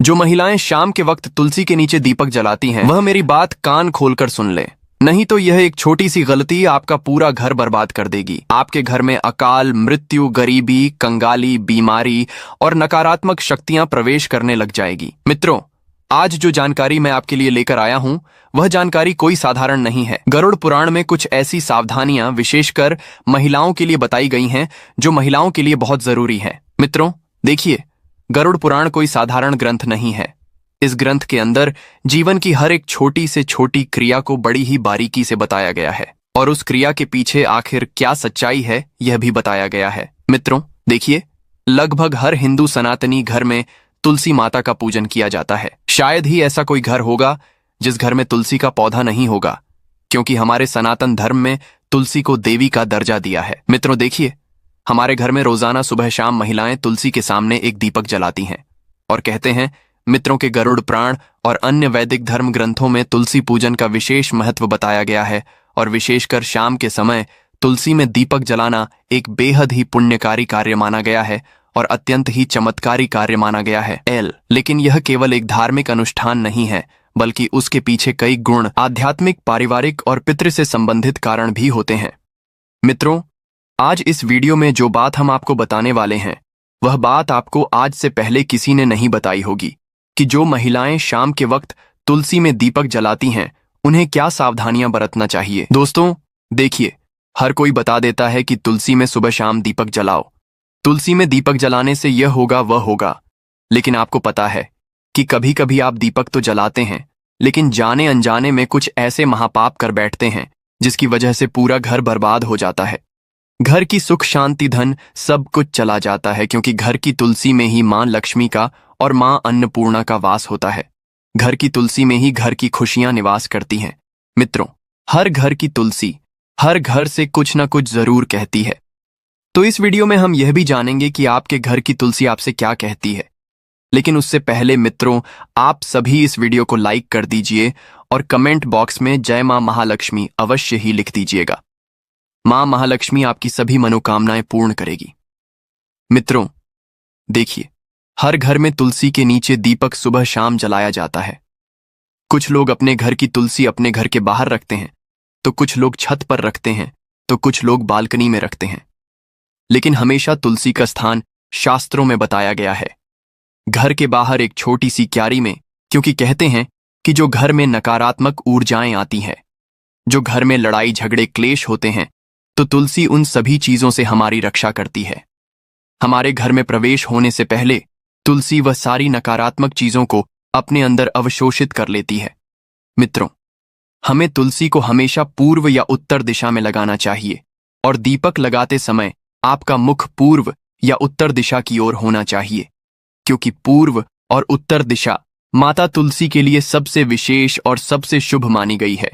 जो महिलाएं शाम के वक्त तुलसी के नीचे दीपक जलाती हैं, वह मेरी बात कान खोलकर सुन ले, नहीं तो यह एक छोटी सी गलती आपका पूरा घर बर्बाद कर देगी। आपके घर में अकाल, मृत्यु, गरीबी, कंगाली, बीमारी और नकारात्मक शक्तियां प्रवेश करने लग जाएगी। मित्रों, आज जो जानकारी मैं आपके लिए लेकर आया हूं, वह जानकारी कोई साधारण नहीं है। गरुड़ पुराण में कुछ ऐसी सावधानियां विशेषकर महिलाओं के लिए बताई गई हैं जो महिलाओं के लिए बहुत जरूरी है। मित्रों देखिए, गरुड़ पुराण कोई साधारण ग्रंथ नहीं है। इस ग्रंथ के अंदर जीवन की हर एक छोटी से छोटी क्रिया को बड़ी ही बारीकी से बताया गया है और उस क्रिया के पीछे आखिर क्या सच्चाई है यह भी बताया गया है। मित्रों देखिए, लगभग हर हिंदू सनातनी घर में तुलसी माता का पूजन किया जाता है। शायद ही ऐसा कोई घर होगा जिस घर में तुलसी का पौधा नहीं होगा, क्योंकि हमारे सनातन धर्म में तुलसी को देवी का दर्जा दिया है। मित्रों देखिए, हमारे घर में रोजाना सुबह शाम महिलाएं तुलसी के सामने एक दीपक जलाती हैं और कहते हैं, मित्रों के गरुड़ पुराण और अन्य वैदिक धर्म ग्रंथों में तुलसी पूजन का विशेष महत्व बताया गया है और विशेषकर शाम के समय तुलसी में दीपक जलाना एक बेहद ही पुण्यकारी कार्य माना गया है और अत्यंत ही चमत्कारी कार्य माना गया है। लेकिन यह केवल एक धार्मिक अनुष्ठान नहीं है, बल्कि उसके पीछे कई गुण, आध्यात्मिक, पारिवारिक और पितृ से संबंधित कारण भी होते हैं। मित्रों, आज इस वीडियो में जो बात हम आपको बताने वाले हैं, वह बात आपको आज से पहले किसी ने नहीं बताई होगी कि जो महिलाएं शाम के वक्त तुलसी में दीपक जलाती हैं, उन्हें क्या सावधानियां बरतना चाहिए। दोस्तों देखिए, हर कोई बता देता है कि तुलसी में सुबह शाम दीपक जलाओ, तुलसी में दीपक जलाने से यह होगा वह होगा। लेकिन आपको पता है कि कभी कभी आप दीपक तो जलाते हैं, लेकिन जाने अनजाने में कुछ ऐसे महापाप कर बैठते हैं जिसकी वजह से पूरा घर बर्बाद हो जाता है। घर की सुख शांति धन सब कुछ चला जाता है, क्योंकि घर की तुलसी में ही मां लक्ष्मी का और मां अन्नपूर्णा का वास होता है। घर की तुलसी में ही घर की खुशियां निवास करती हैं। मित्रों, हर घर की तुलसी हर घर से कुछ ना कुछ जरूर कहती है। तो इस वीडियो में हम यह भी जानेंगे कि आपके घर की तुलसी आपसे क्या कहती है। लेकिन उससे पहले मित्रों, आप सभी इस वीडियो को लाइक कर दीजिए और कमेंट बॉक्स में जय मां महालक्ष्मी अवश्य ही लिख दीजिएगा। मां महालक्ष्मी आपकी सभी मनोकामनाएं पूर्ण करेगी। मित्रों देखिए, हर घर में तुलसी के नीचे दीपक सुबह शाम जलाया जाता है। कुछ लोग अपने घर की तुलसी अपने घर के बाहर रखते हैं, तो कुछ लोग छत पर रखते हैं, तो कुछ लोग बालकनी में रखते हैं। लेकिन हमेशा तुलसी का स्थान शास्त्रों में बताया गया है घर के बाहर एक छोटी सी क्यारी में, क्योंकि कहते हैं कि जो घर में नकारात्मक ऊर्जाएं आती हैं, जो घर में लड़ाई झगड़े क्लेश होते हैं, तो तुलसी उन सभी चीजों से हमारी रक्षा करती है। हमारे घर में प्रवेश होने से पहले तुलसी वह सारी नकारात्मक चीजों को अपने अंदर अवशोषित कर लेती है। मित्रों, हमें तुलसी को हमेशा पूर्व या उत्तर दिशा में लगाना चाहिए और दीपक लगाते समय आपका मुख पूर्व या उत्तर दिशा की ओर होना चाहिए, क्योंकि पूर्व और उत्तर दिशा माता तुलसी के लिए सबसे विशेष और सबसे शुभ मानी गई है।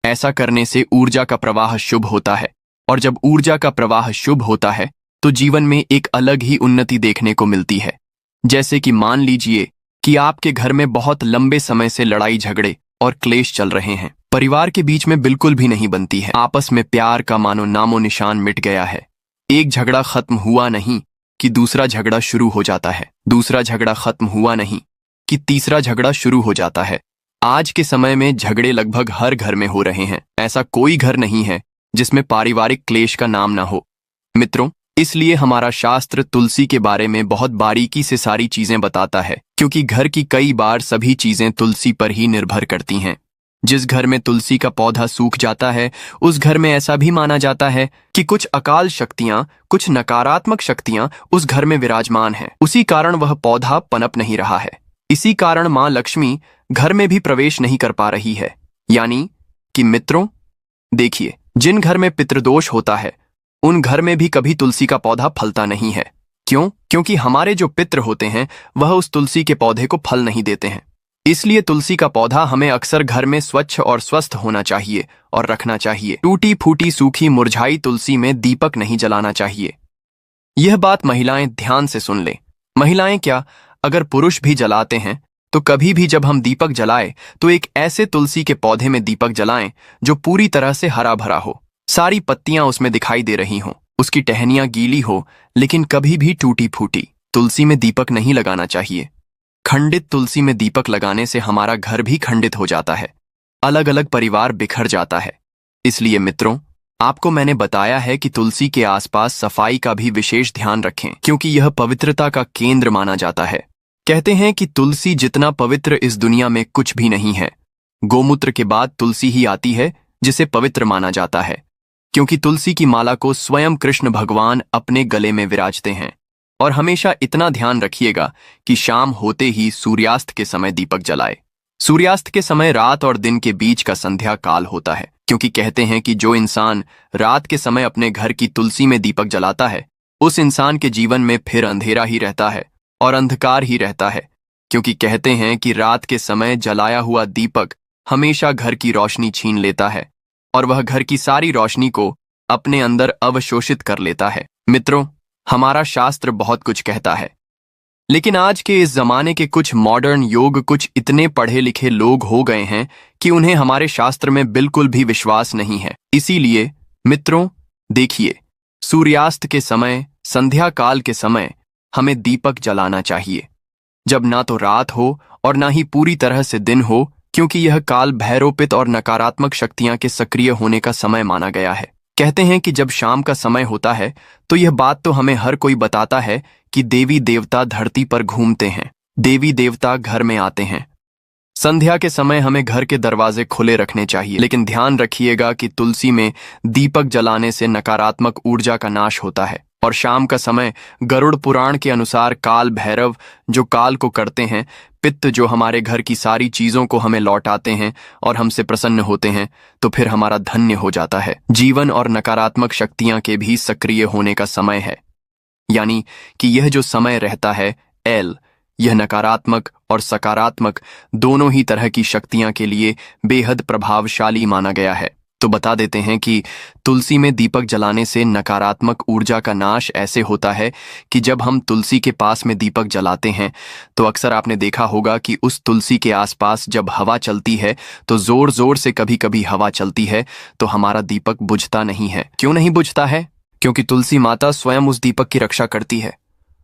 ऐसा करने से ऊर्जा का प्रवाह शुभ होता है, और जब ऊर्जा का प्रवाह शुभ होता है तो जीवन में एक अलग ही उन्नति देखने को मिलती है। जैसे कि मान लीजिए कि आपके घर में बहुत लंबे समय से लड़ाई झगड़े और क्लेश चल रहे हैं, परिवार के बीच में बिल्कुल भी नहीं बनती है, आपस में प्यार का मानो नामो निशान मिट गया है। एक झगड़ा खत्म हुआ नहीं कि दूसरा झगड़ा शुरू हो जाता है, दूसरा झगड़ा खत्म हुआ नहीं कि तीसरा झगड़ा शुरू हो जाता है। आज के समय में झगड़े लगभग हर घर में हो रहे हैं। ऐसा कोई घर नहीं है जिसमें पारिवारिक क्लेश का नाम ना हो। मित्रों, इसलिए हमारा शास्त्र तुलसी के बारे में बहुत बारीकी से सारी चीजें बताता है, क्योंकि घर की कई बार सभी चीजें तुलसी पर ही निर्भर करती हैं। जिस घर में तुलसी का पौधा सूख जाता है, उस घर में ऐसा भी माना जाता है कि कुछ अकाल शक्तियां, कुछ नकारात्मक शक्तियां उस घर में विराजमान हैं। उसी कारण वह पौधा पनप नहीं रहा है। इसी कारण मां लक्ष्मी घर में भी प्रवेश नहीं कर पा रही है। यानी कि मित्रों देखिए, जिन घर में पितृदोष होता है, उन घर में भी कभी तुलसी का पौधा फलता नहीं है। क्यों? क्योंकि हमारे जो पितृ होते हैं वह उस तुलसी के पौधे को फल नहीं देते हैं। इसलिए तुलसी का पौधा हमें अक्सर घर में स्वच्छ और स्वस्थ होना चाहिए और रखना चाहिए। टूटी फूटी सूखी मुरझाई तुलसी में दीपक नहीं जलाना चाहिए। यह बात महिलाएं ध्यान से सुन ले। महिलाएं क्या, अगर पुरुष भी जलाते हैं तो कभी भी जब हम दीपक जलाएं तो एक ऐसे तुलसी के पौधे में दीपक जलाएं जो पूरी तरह से हरा भरा हो, सारी पत्तियां उसमें दिखाई दे रही हों, उसकी टहनियां गीली हो, लेकिन कभी भी टूटी फूटी तुलसी में दीपक नहीं लगाना चाहिए। खंडित तुलसी में दीपक लगाने से हमारा घर भी खंडित हो जाता है, अलग अलग परिवार बिखर जाता है। इसलिए मित्रों, आपको मैंने बताया है कि तुलसी के आसपास सफाई का भी विशेष ध्यान रखें, क्योंकि यह पवित्रता का केंद्र माना जाता है। कहते हैं कि तुलसी जितना पवित्र इस दुनिया में कुछ भी नहीं है। गोमूत्र के बाद तुलसी ही आती है जिसे पवित्र माना जाता है, क्योंकि तुलसी की माला को स्वयं कृष्ण भगवान अपने गले में विराजते हैं। और हमेशा इतना ध्यान रखिएगा कि शाम होते ही सूर्यास्त के समय दीपक जलाए। सूर्यास्त के समय रात और दिन के बीच का संध्या काल होता है, क्योंकि कहते हैं कि जो इंसान रात के समय अपने घर की तुलसी में दीपक जलाता है, उस इंसान के जीवन में फिर अंधेरा ही रहता है और अंधकार ही रहता है, क्योंकि कहते हैं कि रात के समय जलाया हुआ दीपक हमेशा घर की रोशनी छीन लेता है और वह घर की सारी रोशनी को अपने अंदर अवशोषित कर लेता है। मित्रों, हमारा शास्त्र बहुत कुछ कहता है, लेकिन आज के इस जमाने के कुछ मॉडर्न योग कुछ इतने पढ़े लिखे लोग हो गए हैं कि उन्हें हमारे शास्त्र में बिल्कुल भी विश्वास नहीं है। इसीलिए मित्रों, देखिए, सूर्यास्त के समय, संध्या काल के समय हमें दीपक जलाना चाहिए, जब ना तो रात हो और ना ही पूरी तरह से दिन हो, क्योंकि यह काल भैरोपित और नकारात्मक शक्तियां के सक्रिय होने का समय माना गया है। कहते हैं कि जब शाम का समय होता है तो यह बात तो हमें हर कोई बताता है कि देवी देवता धरती पर घूमते हैं, देवी देवता घर में आते हैं। संध्या के समय हमें घर के दरवाजे खुले रखने चाहिए, लेकिन ध्यान रखिएगा कि तुलसी में दीपक जलाने से नकारात्मक ऊर्जा का नाश होता है। और शाम का समय गरुड़ पुराण के अनुसार काल भैरव जो काल को करते हैं, पित्त जो हमारे घर की सारी चीजों को हमें लौटाते हैं और हमसे प्रसन्न होते हैं, तो फिर हमारा धन्य हो जाता है। जीवन और नकारात्मक शक्तियां के भी सक्रिय होने का समय है, यानी कि यह जो समय रहता है यह नकारात्मक और सकारात्मक दोनों ही तरह की शक्तियां के लिए बेहद प्रभावशाली माना गया है। तो बता देते हैं कि तुलसी में दीपक जलाने से नकारात्मक ऊर्जा का नाश ऐसे होता है कि जब हम तुलसी के पास में दीपक जलाते हैं तो अक्सर आपने देखा होगा कि उस तुलसी के आसपास जब हवा चलती है तो जोर जोर से कभी कभी हवा चलती है, तो हमारा दीपक बुझता नहीं है। क्यों नहीं बुझता है? क्योंकि तुलसी माता स्वयं उस दीपक की रक्षा करती है,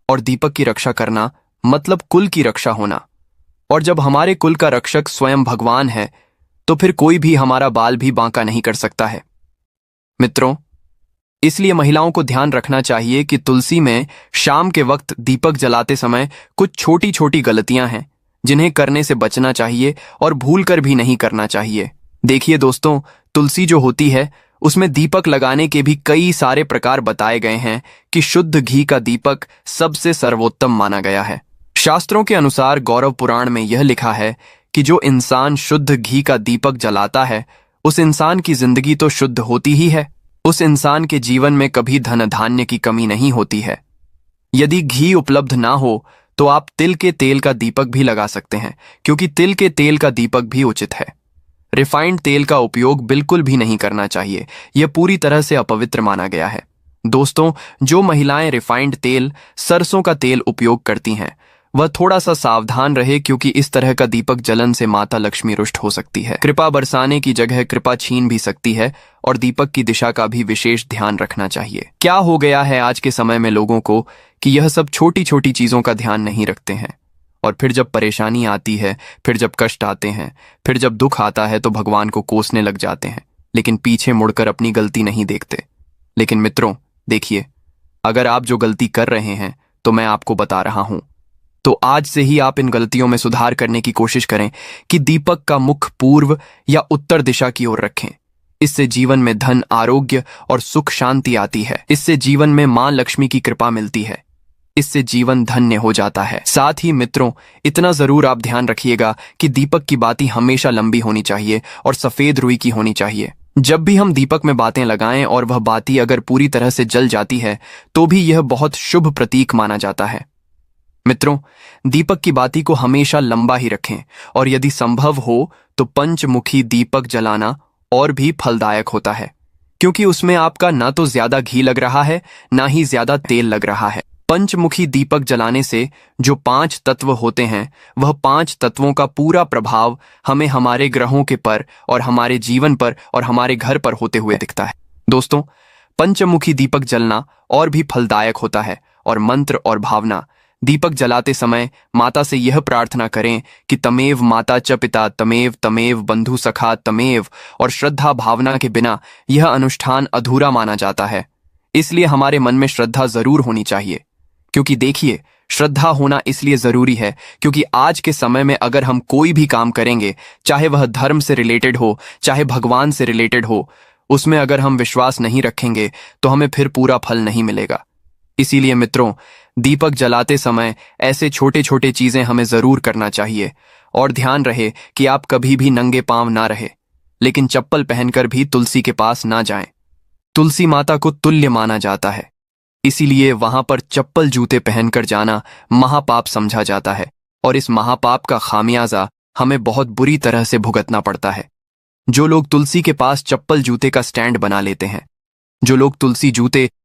और दीपक की रक्षा करना मतलब कुल की रक्षा होना। और जब हमारे कुल का रक्षक स्वयं भगवान है, तो फिर कोई भी हमारा बाल भी बांका नहीं कर सकता है। मित्रों, इसलिए महिलाओं को ध्यान रखना चाहिए कि तुलसी में शाम के वक्त दीपक जलाते समय कुछ छोटी छोटी गलतियां हैं जिन्हें करने से बचना चाहिए और भूलकर भी नहीं करना चाहिए। देखिए दोस्तों, तुलसी जो होती है उसमें दीपक लगाने के भी कई सारे प्रकार बताए गए हैं कि शुद्ध घी का दीपक सबसे सर्वोत्तम माना गया है। शास्त्रों के अनुसार गौरव पुराण में यह लिखा है कि जो इंसान शुद्ध घी का दीपक जलाता है, उस इंसान की जिंदगी तो शुद्ध होती ही है, उस इंसान के जीवन में कभी धन धान्य की कमी नहीं होती है। यदि घी उपलब्ध ना हो तो आप तिल के तेल का दीपक भी लगा सकते हैं, क्योंकि तिल के तेल का दीपक भी उचित है। रिफाइंड तेल का उपयोग बिल्कुल भी नहीं करना चाहिए, यह पूरी तरह से अपवित्र माना गया है। दोस्तों, जो महिलाएं रिफाइंड तेल, सरसों का तेल उपयोग करती हैं, वह थोड़ा सा सावधान रहे, क्योंकि इस तरह का दीपक जलन से माता लक्ष्मी रुष्ट हो सकती है। कृपा बरसाने की जगह कृपा छीन भी सकती है, और दीपक की दिशा का भी विशेष ध्यान रखना चाहिए। क्या हो गया है आज के समय में लोगों को कि यह सब छोटी छोटी चीजों का ध्यान नहीं रखते हैं, और फिर जब परेशानी आती है, फिर जब कष्ट आते हैं, फिर जब दुख आता है तो भगवान को कोसने लग जाते हैं, लेकिन पीछे मुड़कर अपनी गलती नहीं देखते। लेकिन मित्रों देखिए, अगर आप जो गलती कर रहे हैं तो मैं आपको बता रहा हूं, तो आज से ही आप इन गलतियों में सुधार करने की कोशिश करें कि दीपक का मुख पूर्व या उत्तर दिशा की ओर रखें। इससे जीवन में धन, आरोग्य और सुख शांति आती है। इससे जीवन में मां लक्ष्मी की कृपा मिलती है। इससे जीवन धन्य हो जाता है। साथ ही मित्रों, इतना जरूर आप ध्यान रखिएगा कि दीपक की बाती हमेशा लंबी होनी चाहिए और सफेद रुई की होनी चाहिए। जब भी हम दीपक में बातें लगाएं और वह बाती अगर पूरी तरह से जल जाती है तो भी यह बहुत शुभ प्रतीक माना जाता है। मित्रों, दीपक की बाती को हमेशा लंबा ही रखें, और यदि संभव हो तो पंचमुखी दीपक जलाना और भी फलदायक होता है, क्योंकि उसमें आपका ना तो ज्यादा घी लग रहा है, ना ही ज्यादा तेल लग रहा है। पंचमुखी दीपक जलाने से जो 5 तत्व होते हैं, वह 5 तत्वों का पूरा प्रभाव हमें हमारे ग्रहों के पर और हमारे जीवन पर और हमारे घर पर होते हुए दिखता है। दोस्तों, पंचमुखी दीपक जलना और भी फलदायक होता है, और मंत्र और भावना दीपक जलाते समय माता से यह प्रार्थना करें कि तमेव माता च पिता तमेव तमेव बंधु सखा तमेव, और श्रद्धा भावना के बिना यह अनुष्ठान अधूरा माना जाता है। इसलिए हमारे मन में श्रद्धा जरूर होनी चाहिए, क्योंकि देखिए, श्रद्धा होना इसलिए जरूरी है क्योंकि आज के समय में अगर हम कोई भी काम करेंगे, चाहे वह धर्म से रिलेटेड हो, चाहे भगवान से रिलेटेड हो, उसमें अगर हम विश्वास नहीं रखेंगे तो हमें फिर पूरा फल नहीं मिलेगा। इसीलिए मित्रों, दीपक जलाते समय ऐसे छोटे छोटे चीजें हमें जरूर करना चाहिए। और ध्यान रहे कि आप कभी भी नंगे पांव ना रहे, लेकिन चप्पल पहनकर भी तुलसी के पास ना जाएं। तुलसी माता को तुल्य माना जाता है, इसीलिए वहां पर चप्पल जूते पहनकर जाना महापाप समझा जाता है, और इस महापाप का खामियाजा हमें बहुत बुरी तरह से भुगतना पड़ता है। जो लोग तुलसी के पास चप्पल जूते का स्टैंड बना लेते हैं, जो लोग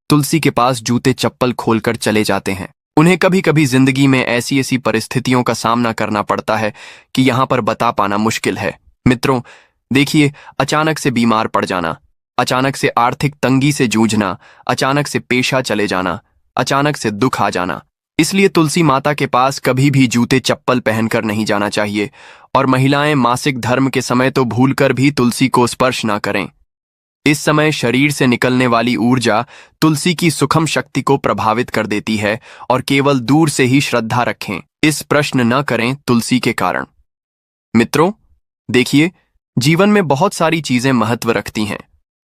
तुलसी के पास जूते चप्पल खोलकर चले जाते हैं, उन्हें कभी कभी जिंदगी में ऐसी ऐसी परिस्थितियों का सामना करना पड़ता है कि यहां पर बता पाना मुश्किल है। मित्रों देखिए, अचानक से बीमार पड़ जाना, अचानक से आर्थिक तंगी से जूझना, अचानक से पेशा चले जाना, अचानक से दुख आ जाना, इसलिए तुलसी माता के पास कभी भी जूते चप्पल पहनकर नहीं जाना चाहिए। और महिलाएं मासिक धर्म के समय तो भूलकर भी तुलसी को स्पर्श ना करें। इस समय शरीर से निकलने वाली ऊर्जा तुलसी की सुखम शक्ति को प्रभावित कर देती है, और केवल दूर से ही श्रद्धा रखें, इस प्रश्न न करें तुलसी के कारण। मित्रों देखिए, जीवन में बहुत सारी चीजें महत्व रखती हैं,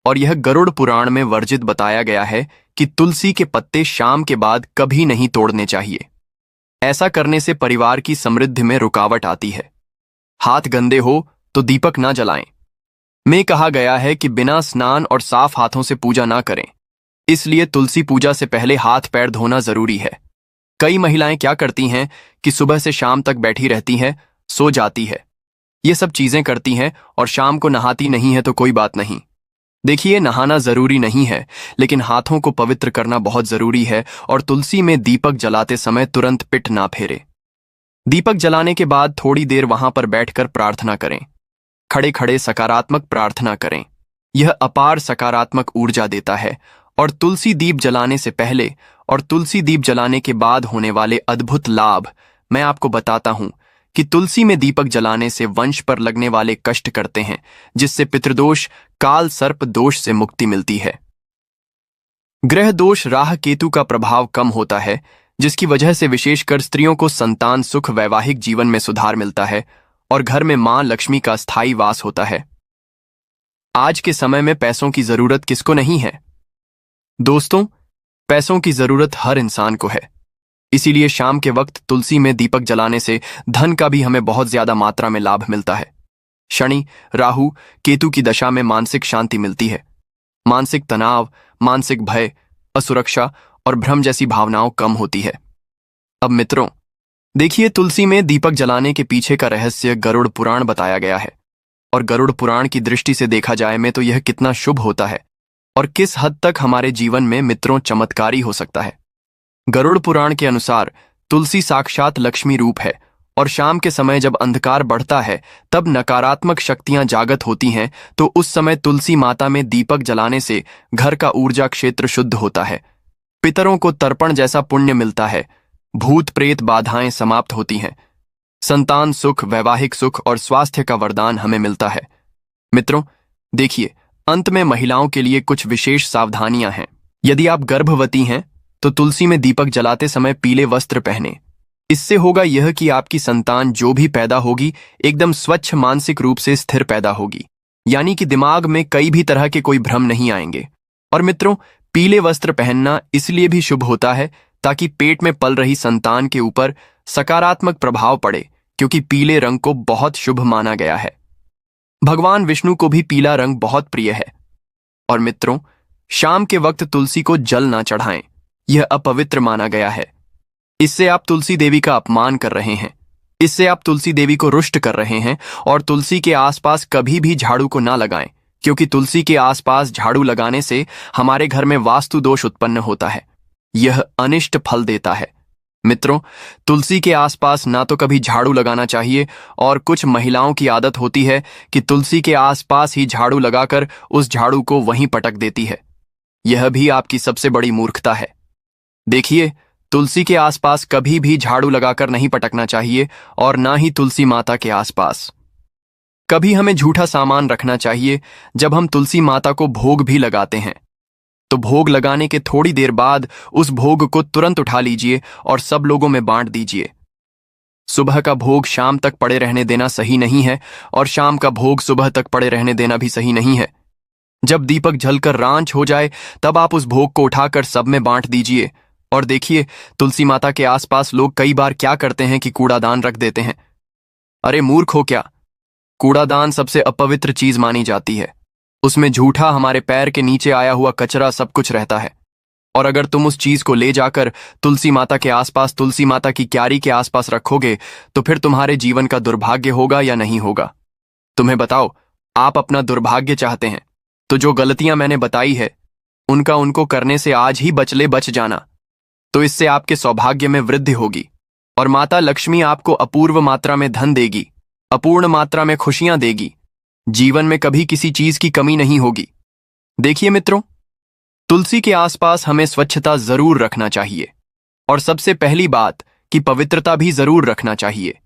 और यह गरुड़ पुराण में वर्जित बताया गया है कि तुलसी के पत्ते शाम के बाद कभी नहीं तोड़ने चाहिए। ऐसा करने से परिवार की समृद्धि में रुकावट आती है। हाथ गंदे हो तो दीपक ना जलाएं। में कहा गया है कि बिना स्नान और साफ हाथों से पूजा ना करें, इसलिए तुलसी पूजा से पहले हाथ पैर धोना जरूरी है। कई महिलाएं क्या करती हैं कि सुबह से शाम तक बैठी रहती हैं, सो जाती है, ये सब चीजें करती हैं और शाम को नहाती नहीं है तो कोई बात नहीं। देखिए, नहाना जरूरी नहीं है, लेकिन हाथों को पवित्र करना बहुत जरूरी है। और तुलसी में दीपक जलाते समय तुरंत पिट ना फेरे। दीपक जलाने के बाद थोड़ी देर वहां पर बैठकर प्रार्थना करें। खड़े खड़े सकारात्मक प्रार्थना करें, यह अपार सकारात्मक ऊर्जा देता है। और तुलसी दीप जलाने से पहले और तुलसी दीप जलाने के बाद होने वाले अद्भुत लाभ मैं आपको बताता हूं कि तुलसी में दीपक जलाने से वंश पर लगने वाले कष्ट करते हैं, जिससे पितृदोष, काल सर्प दोष से मुक्ति मिलती है। ग्रह दोष, राह केतु का प्रभाव कम होता है, जिसकी वजह से विशेषकर स्त्रियों को संतान सुख, वैवाहिक जीवन में सुधार मिलता है, और घर में मां लक्ष्मी का स्थायी वास होता है। आज के समय में पैसों की जरूरत किसको नहीं है? दोस्तों, पैसों की जरूरत हर इंसान को है। इसीलिए शाम के वक्त तुलसी में दीपक जलाने से धन का भी हमें बहुत ज्यादा मात्रा में लाभ मिलता है। शनि, राहु, केतु की दशा में मानसिक शांति मिलती है। मानसिक तनाव, मानसिक भय, असुरक्षा और भ्रम जैसी भावनाओं कम होती है। अब मित्रों देखिए, तुलसी में दीपक जलाने के पीछे का रहस्य गरुड़ पुराण बताया गया है। और गरुड़ पुराण की दृष्टि से देखा जाए में तो यह कितना शुभ होता है और किस हद तक हमारे जीवन में मित्रों चमत्कारी हो सकता है। गरुड़ पुराण के अनुसार तुलसी साक्षात लक्ष्मी रूप है, और शाम के समय जब अंधकार बढ़ता है तब नकारात्मक शक्तियां जागृत होती हैं, तो उस समय तुलसी माता में दीपक जलाने से घर का ऊर्जा क्षेत्र शुद्ध होता है, पितरों को तर्पण जैसा पुण्य मिलता है, भूत प्रेत बाधाएं समाप्त होती हैं, संतान सुख, वैवाहिक सुख और स्वास्थ्य का वरदान हमें मिलता है। मित्रों देखिए, अंत में महिलाओं के लिए कुछ विशेष सावधानियां हैं। यदि आप गर्भवती हैं तो तुलसी में दीपक जलाते समय पीले वस्त्र पहने। इससे होगा यह कि आपकी संतान जो भी पैदा होगी एकदम स्वच्छ, मानसिक रूप से स्थिर पैदा होगी, यानी कि दिमाग में कई भी तरह के कोई भ्रम नहीं आएंगे। और मित्रों, पीले वस्त्र पहनना इसलिए भी शुभ होता है ताकि पेट में पल रही संतान के ऊपर सकारात्मक प्रभाव पड़े, क्योंकि पीले रंग को बहुत शुभ माना गया है। भगवान विष्णु को भी पीला रंग बहुत प्रिय है। और मित्रों, शाम के वक्त तुलसी को जल ना चढ़ाएं, यह अपवित्र माना गया है। इससे आप तुलसी देवी का अपमान कर रहे हैं, इससे आप तुलसी देवी को रुष्ट कर रहे हैं। और तुलसी के आसपास कभी भी झाड़ू को ना लगाएं, क्योंकि तुलसी के आसपास झाड़ू लगाने से हमारे घर में वास्तु दोष उत्पन्न होता है, यह अनिष्ट फल देता है। मित्रों, तुलसी के आसपास ना तो कभी झाड़ू लगाना चाहिए, और कुछ महिलाओं की आदत होती है कि तुलसी के आसपास ही झाड़ू लगाकर उस झाड़ू को वहीं पटक देती है। यह भी आपकी सबसे बड़ी मूर्खता है। देखिए, तुलसी के आसपास कभी भी झाड़ू लगाकर नहीं पटकना चाहिए और ना ही तुलसी माता के आसपास। कभी हमें झूठा सामान रखना चाहिए। जब हम तुलसी माता को भोग भी लगाते हैं तो भोग लगाने के थोड़ी देर बाद उस भोग को तुरंत उठा लीजिए और सब लोगों में बांट दीजिए। सुबह का भोग शाम तक पड़े रहने देना सही नहीं है और शाम का भोग सुबह तक पड़े रहने देना भी सही नहीं है। जब दीपक जलकर रांच हो जाए तब आप उस भोग को उठाकर सब में बांट दीजिए। और देखिए, तुलसी माता के आसपास लोग कई बार क्या करते हैं कि कूड़ादान रख देते हैं। अरे मूर्ख हो क्या? कूड़ादान सबसे अपवित्र चीज मानी जाती है। उसमें झूठा हमारे पैर के नीचे आया हुआ कचरा सब कुछ रहता है। और अगर तुम उस चीज को ले जाकर तुलसी माता के आसपास, तुलसी माता की क्यारी के आसपास रखोगे तो फिर तुम्हारे जीवन का दुर्भाग्य होगा या नहीं होगा? तुम्हें बताओ, आप अपना दुर्भाग्य चाहते हैं तो जो गलतियां मैंने बताई है उनको करने से आज ही बच जाना। तो इससे आपके सौभाग्य में वृद्धि होगी और माता लक्ष्मी आपको अपूर्व मात्रा में धन देगी, अपूर्ण मात्रा में खुशियां देगी। जीवन में कभी किसी चीज की कमी नहीं होगी। देखिए मित्रों, तुलसी के आसपास हमें स्वच्छता जरूर रखना चाहिए और सबसे पहली बात कि पवित्रता भी जरूर रखना चाहिए।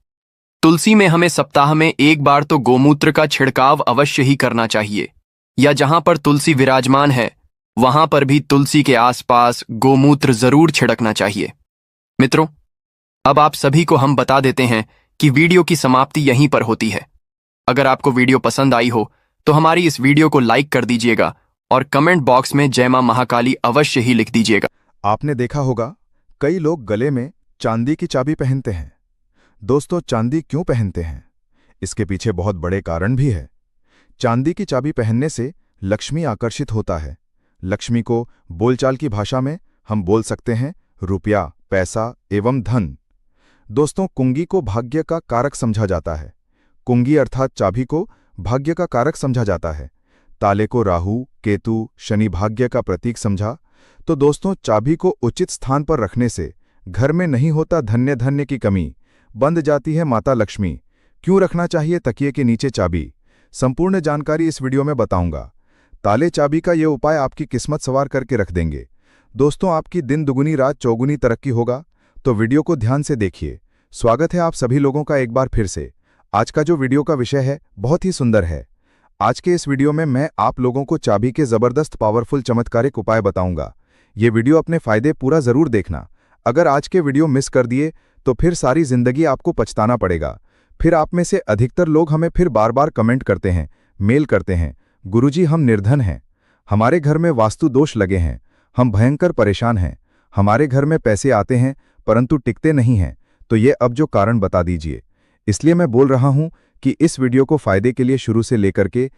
तुलसी में हमें सप्ताह में एक बार तो गोमूत्र का छिड़काव अवश्य ही करना चाहिए, या जहां पर तुलसी विराजमान है वहां पर भी तुलसी के आसपास गोमूत्र जरूर छिड़कना चाहिए। मित्रों, अब आप सभी को हम बता देते हैं कि वीडियो की समाप्ति यहीं पर होती है। अगर आपको वीडियो पसंद आई हो तो हमारी इस वीडियो को लाइक कर दीजिएगा और कमेंट बॉक्स में जय मां महाकाली अवश्य ही लिख दीजिएगा। आपने देखा होगा कई लोग गले में चांदी की चाबी पहनते हैं। दोस्तों, चांदी क्यों पहनते हैं? इसके पीछे बहुत बड़े कारण भी है। चांदी की चाबी पहनने से लक्ष्मी आकर्षित होता है। लक्ष्मी को बोलचाल की भाषा में हम बोल सकते हैं रुपया, पैसा एवं धन। दोस्तों, कुंगी को भाग्य का कारक समझा जाता है। कुंगी अर्थात चाबी को भाग्य का कारक समझा जाता है। ताले को राहु, केतु, शनि भाग्य का प्रतीक समझा। तो दोस्तों, चाबी को उचित स्थान पर रखने से घर में नहीं होता धन्य की कमी, बंद जाती है माता लक्ष्मी। क्यों रखना चाहिए तकिए के नीचे चाबी? संपूर्ण जानकारी इस वीडियो में बताऊंगा। ताले चाबी का ये उपाय आपकी किस्मत सवार करके रख देंगे। दोस्तों, आपकी दिन दुगुनी रात चौगुनी तरक्की होगा, तो वीडियो को ध्यान से देखिए। स्वागत है आप सभी लोगों का एक बार फिर से। आज का जो वीडियो का विषय है बहुत ही सुंदर है। आज के इस वीडियो में मैं आप लोगों को चाबी के जबरदस्त पावरफुल चमत्कारिक उपाय बताऊंगा। ये वीडियो अपने फायदे पूरा जरूर देखना। अगर आज के वीडियो मिस कर दिए तो फिर सारी जिंदगी आपको पछताना पड़ेगा। फिर आप में से अधिकतर लोग हमें फिर बार बार कमेंट करते हैं, मेल करते हैं, गुरुजी हम निर्धन हैं, हमारे घर में वास्तु दोष लगे हैं, हम भयंकर परेशान हैं, हमारे घर में पैसे आते हैं परंतु टिकते नहीं हैं। तो ये अब जो कारण बता दीजिए। इसलिए मैं बोल रहा हूं कि इस वीडियो को फायदे के लिए शुरू से लेकर के